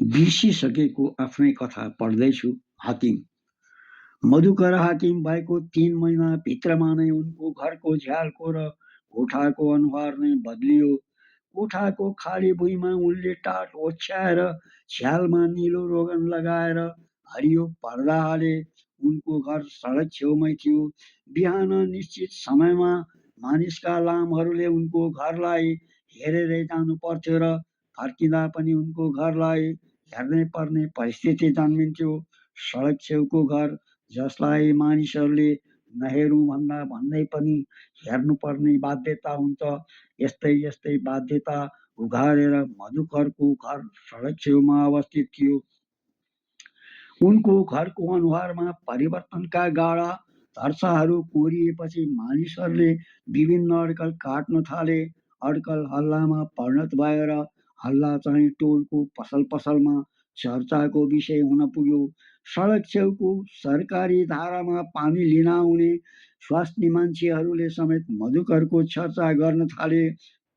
बिर्सिसकेको आफ्नै कथा पढ्दैछु। हाकिम मधुकर हाकिम भएको 3 महिना भित्रमा नै उनको घरको झ्यालको र कोठाको अनुहार नै बदलियो। कोठाको खाली भुइँमा उनले टाट ओछ्याएर झ्यालमा निलो रोगन लगाएर हरियो पर्दा हाले। उनको घर सडक छेउमै थियो। बिहान निश्चित समयमा मानिसका लामहरूले उनको घरलाई हेरेरै जानु पर्थ्यो र फर्किँदा पनि उनको घरलाई हेर्नै पर्ने परिस्थिति जन्मिन्थ्यो। सडक छेउको घर जसलाई मानिसहरूले नहेरौँ भन्दा भन्दै पनि हेर्नुपर्ने बाध्यता हुन्छ, यस्तै यस्तै बाध्यता उघारेर मधुकरको घर सडक छेउमा अवस्थित थियो। उनको घरको अनुहारमा परिवर्तनका गाढा धर्साहरू कोरिएपछि मानिसहरूले विभिन्न अड्कल काट्न थाले। अड्कल हल्लामा परिणत भएर हल्ला चाहिँ टोलको पसल पसलमा चर्चाको विषय हुन पुग्यो। सडक छेउको सरकारी धारामा पानी लिन आउने स्वास्नी मान्छेहरूले समेत मधुकरको चर्चा गर्न थाले।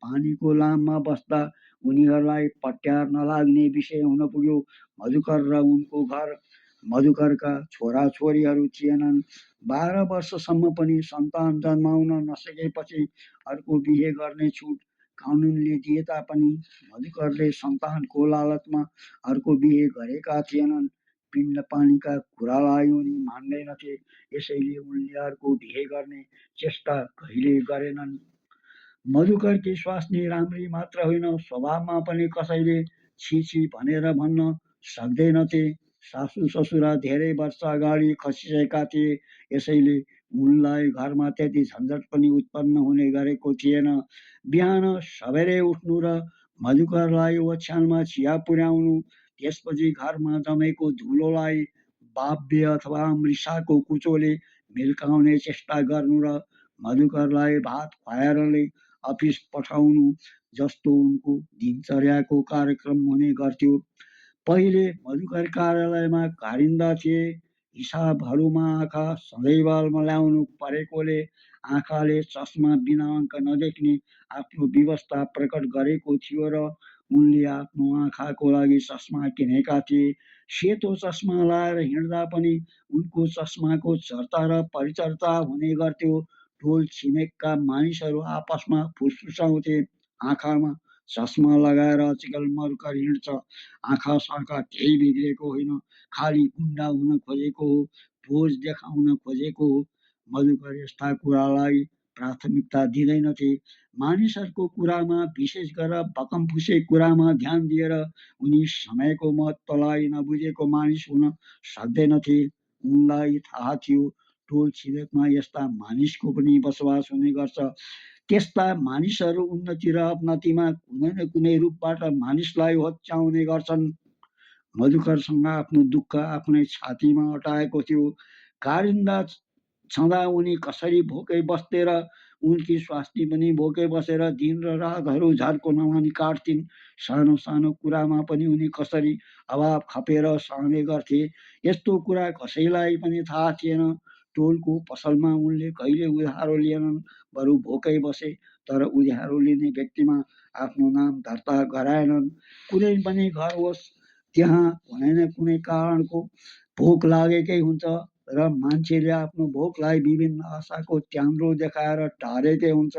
पानीको लाममा बस्दा उनीहरूलाई पट्यार नलाग्ने विषय हुन पुग्यो। मधुकर र उनको घर मधुकरका छोराछोरीहरू थिएनन्। 12 वर्षसम्म पनि सन्तान जन्माउन नसकेपछि अर्को बिहे गर्ने छुट कानुनले दिए तापनि मधुकरले सन्तानको लालचमा अर्को बिहे गरेका थिएनन्। पिण्ड पानीका कुरालाई उनी मान्दैनथे, यसैले उनले अर्को बिहे गर्ने चेष्टा कहिले गरेनन्। मधुकरकी स्वास्नी राम्री मात्र होइन, स्वभावमा पनि कसैले छिछि भनेर भन्न सक्दैनथे। सासु ससुरा धेरै वर्ष अगाडि खसिसकेका थिए, यसैले उनलाई घरमा त्यति झन्झट पनि उत्पन्न हुने गरेको थिएन। बिहान सबेरै उठ्नु र मधुकरलाई ओछ्यानमा चिया पुर्याउनु, त्यसपछि घरमा जमेको धुलोलाई बाब्य अथवा अमृषाको कुचोले मिल्काउने चेष्टा गर्नु र मधुकरलाई भात खुवाएर अफिस पठाउनु जस्तो उनको दिनचर्याको कार्यक्रम हुने गर्थ्यो। पहिले मधुकर कार्यालयमा कारिन्दा थिए। हिसाबहरूमा आँखा सधैँ बलमा ल्याउनु परेकोले आँखाले चस्मा बिना अङ्क नदेख्ने आफ्नो व्यवस्था प्रकट गरेको थियो र उनले आफ्नो आँखाको लागि चस्मा किनेका थिए। सेतो चस्मा लाएर हिँड्दा पनि उनको चस्माको चर्चा र परिचर्चा हुने गर्थ्यो। टोल छिमेकका मानिसहरू आपसमा फुसफुसाउँथे, आँखामा चस्मा लगाएर अचकल मधुकर हिँड्छ, आँखा साखा केही बिग्रेको होइन, खालि गुन्डा हुन खोजेको हो, पोज देखाउन खोजेको हो। मधुकर यस्ता कुरालाई प्राथमिकता दिँदैनथे। मानिसहरूको कुरामा, विशेष गरेर भकमफुसे कुरामा ध्यान दिएर उनी समयको महत्त्वलाई नबुझेको मानिस हुन सक्दैनथे। उनलाई थाहा थियो टोल छिमेकमा यस्ता मानिसको पनि बसोबास हुने गर्छ। त्यस्ता मानिसहरू उन्नति र अपनतिमा कुनै न कुनै रूपबाट मानिसलाई होच्याउने गर्छन्। मधुकरसँग आफ्नो दुःख आफ्नै छातीमा अटाएको थियो। कारिन्दा छँदा उनी कसरी भोकै बस्थे र उनकी स्वास्नी पनि भोकै बसेर दिन र रातहरू झर्को नमानी काट्थिन्। सानो सानो कुरामा पनि उनी कसरी अभाव खपेर सहने गर्थे, यस्तो कुरा कसैलाई पनि थाहा थिएन। टोलको पसलमा उनले कहिले उधारो लिएनन्, बरु भोकै बसे, तर उधारो लिने व्यक्तिमा आफ्नो नाम दर्ता गराएनन्। कुनै पनि घर होस्, त्यहाँ कुनै न कुनै कारणको भोक लागेकै हुन्छ र मान्छेले आफ्नो भोकलाई विभिन्न आशाको त्यान्द्रो देखाएर टारेकै हुन्छ।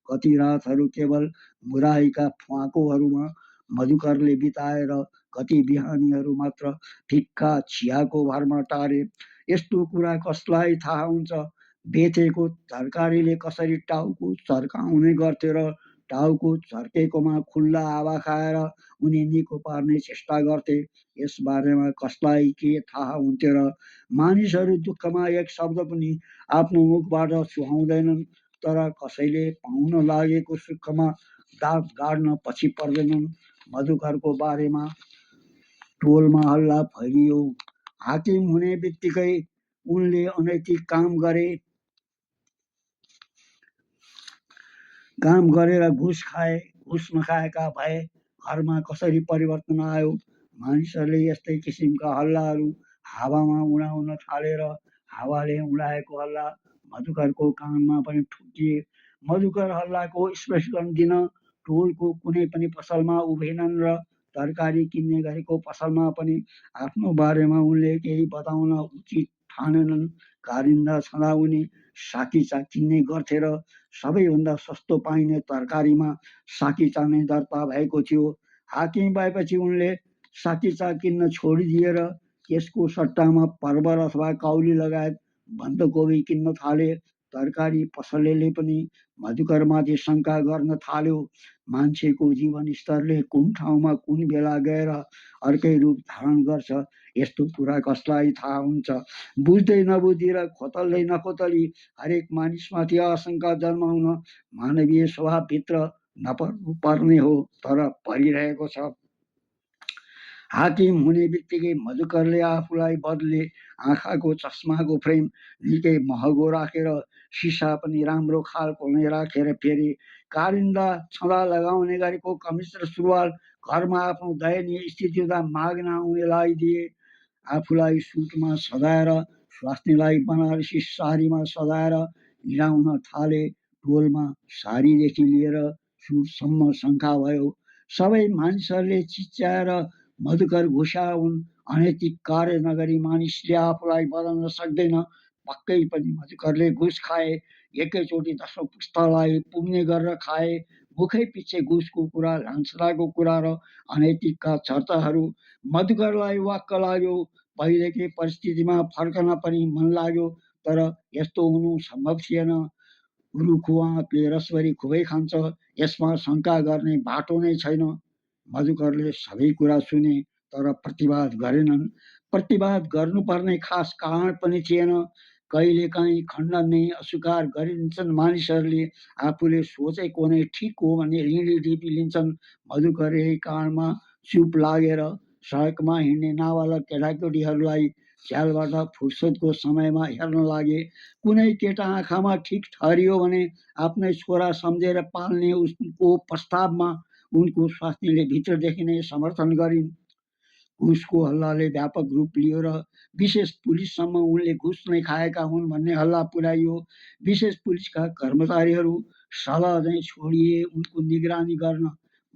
कति रातहरू केवल मुराहीका फ्वाँकोहरूमा मधुकरले बिताएर कति बिहानीहरू मात्र फिक्का चियाको भरमा टारे। यस्तो कुरा कसलाई थाहा हुन्छ? बेचेको तरकारीले कसरी टाउको चर्काउने गर्थ्यो र टाउको चर्केकोमा खुल्ला हावा खाएर उनी निको पार्ने चेष्टा गर्थे, यसबारेमा कसलाई के थाहा हुन्थ्यो र? मानिसहरू दुःखमा एक शब्द पनि आफ्नो मुखबाट सुहाउँदैनन्, तर कसैले पाउन लागेको सुखमा दाँत गाड्न पछि पर्दैनन्। मधुकरको बारेमा टोलमा हल्ला फैलियो। हाकिम हुने बित्तिकै उनले अनैतिक काम गरेर घुस खाए, घुस नखाएका भए घरमा कसरी परिवर्तन आयो? मानिसहरूले यस्तै किसिमका हल्लाहरू हावामा उडाउन थाले र हावाले उडाएको हल्ला मधुकरको कानमा पनि ठुकिए। मधुकर हल्लाको स्पष्टीकरण दिन टोलको कुनै पनि पसलमा उभिएनन् र तरकारी किन्ने गरेको पसलमा पनि आफ्नो बारेमा उनले केही बताउन उचित ठानेनन्। कारिन्दा छँदा उनी साकिचा किन्ने गर्थे र सबैभन्दा सस्तो पाइने तरकारीमा साकिचा नै दर्ता भएको थियो। हाकिम भएपछि उनले साकिचा किन्न छोडिदिएर त्यसको सट्टामा परवर अथवा काउली लगायत बन्दकोपी किन्न थाले। तरकारी पसलेले पनि मधुकरमाथि शङ्का गर्न थाल्यो। मान्छेको जीवनस्तरले कुन ठाउँमा कुन बेला गएर अर्कै रूप धारण गर्छ, यस्तो कुरा कसलाई थाहा हुन्छ। बुझ्दै नबुझी र खोतल्दै नखोतली हरेक मानिसमाथि आशंका जन्माउन मानवीय स्वभावभित्र नपर्नु पर्ने हो, तर परिरहेको छ। हाकिम हुने बित्तिकै मधुकरले आफूलाई बदले आँखाको चस्माको फ्रेम निकै महँगो राखेर सिसा पनि राम्रो खालको नै राखेर फेरि कारिन्दा छँदा लगाउने गरेको कमिज र सुरुवाल घरमा आफ्नो दयनीय स्थिति हुँदा माग्न आउनेलाई लगाइदिए। आफूलाई सुटमा सजाएर स्वास्नीलाई बनारसी साडीमा सजाएर हिँडाउन थाले। टोलमा साडीदेखि लिएर सुटसम्म शङ्का भयो। सबै मानिसहरूले चिच्याएर मधुकर घुसा हुन्, अनैतिक कार्य नगरी मानिसले आफूलाई बदल्न सक्दैन। पक्कै पनि मधुकरले घुस खाए। एकैचोटि 10औं पुस्तालाई पुग्ने गरेर खाए। मुखै पिच्छे घुसको कुरा, लान्छनाको कुरा र अनैतिकका चर्चाहरू मधुकरलाई वाक्क लाग्यो। पहिलेकै परिस्थितिमा फर्कन पनि मन लाग्यो, तर यस्तो हुनु सम्भव थिएन। रुखो आँपले रसभरी खुबै खान्छ, यसमा शङ्का गर्ने बाटो नै छैन। मधुकरले सबै कुरा सुने, तर प्रतिवाद गरेनन्। प्रतिवाद गर्नुपर्ने खास कारण पनि थिएन। कहिलेकाहीँ खण्डन नै अस्वीकार गरिदिन्छन् मानिसहरूले। आफूले सोचेको नै ठिक हो भने ढिपी लिन्छन्। मधुकर यही कारणमा चुप लागेर सडकमा हिँड्ने नाबालक केटाकेटीहरूलाई झ्यालबाट फुर्सदको समयमा हेर्न लागे। कुनै केटा आँखामा ठिक ठहरियो भने आफ्नै छोरा सम्झेर पाल्ने उसको प्रस्तावमा उनको स्वास्नीले भित्रदेखि नै समर्थन गरिन्। घुसको हल्लाले व्यापक रूप लियो र विशेष पुलिससम्म उनले घुस नै खाएका हुन् भन्ने हल्ला पुर्याइयो। विशेष पुलिसका कर्मचारीहरू सलझै छोडिए उनको निगरानी गर्न।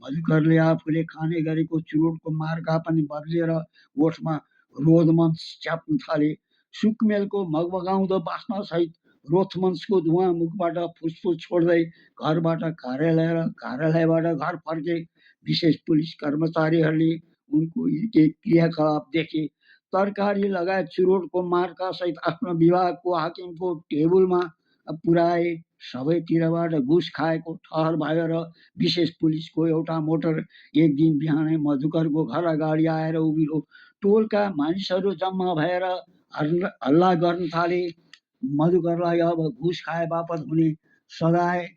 मधुकरले आफूले खाने गरेको चुरोटको मार्का पनि बदलेर ओठमा रोधमन्स च्याप्न थाले। सुकमेलको मगमगाउँदो बास्नासहित रोथमन्सको धुवाँ मुखबाट फुसफुस छोड्दै घरबाट कार्यालय र कार्यालयबाट घर फर्के। विशेष पुलिस कर्मचारीहरूले उनको एक एक क्रियाकलाप देखे। तरकारी लगायत चुरोटको मार्का सहित आफ्नो विभागको हाकिमको टेबुलमा पुर्याए। सबैतिरबाट घुस खाएको ठहर भयो र विशेष पुलिसको एउटा मोटर एक दिन बिहानै मधुकरको घर अगाडि आएर उभियो। टोलका मानिसहरू जम्मा भएर हल्ला गर्न थाले। मधुकरलाई अब घुस खाए बापत हुने सजाय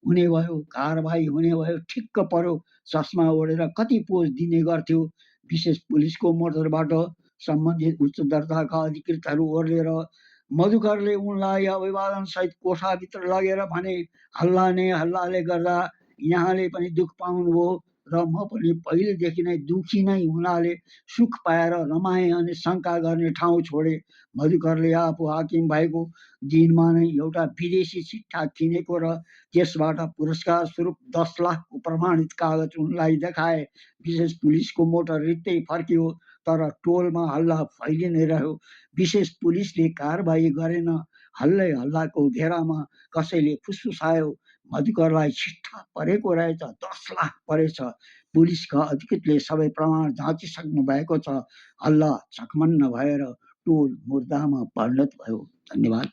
हुने भयो, कारबाही हुने भयो, ठिक्क पर्यो। चस्मा ओढेर कति पोज दिने गर्थ्यो। विशेष पुलिसको मोटरबाट सम्बन्धित उच्च दर्जाका अधिकृतहरू ओर्लेर मधुकरले उनलाई अभिवादनसहित कोठाभित्र लगेर भने, हल्लाले गर्दा यहाँले पनि दुःख पाउनुभयो र म पनि पहिलेदेखि नै दुखी नै हुनाले सुख पाएर रमाएँ अनि शङ्का गर्ने ठाउँ छोडे। मधुकरले आफू हाकिम भएको दिनमा नै एउटा विदेशी चिट्ठा किनेको र त्यसबाट पुरस्कार स्वरूप 10 लाखको प्रमाणित कागज उनलाई देखाए। विशेष पुलिसको मोटर रित्तै फर्कियो, तर टोलमा हल्ला फैलिनै रह्यो। विशेष पुलिसले कारबाही गरेन। हल्लाको घेरामा कसैले फुसफुसायो, मधुकरलाई चिट्ठा परेको रहेछ, 10 लाख परेछ। पुलिसका अधिकृतले सबै प्रमाण जाँचिसक्नु भएको छ। हल्ला चकमन्न भएर टोल मुर्दामा परिणत भयो। धन्यवाद।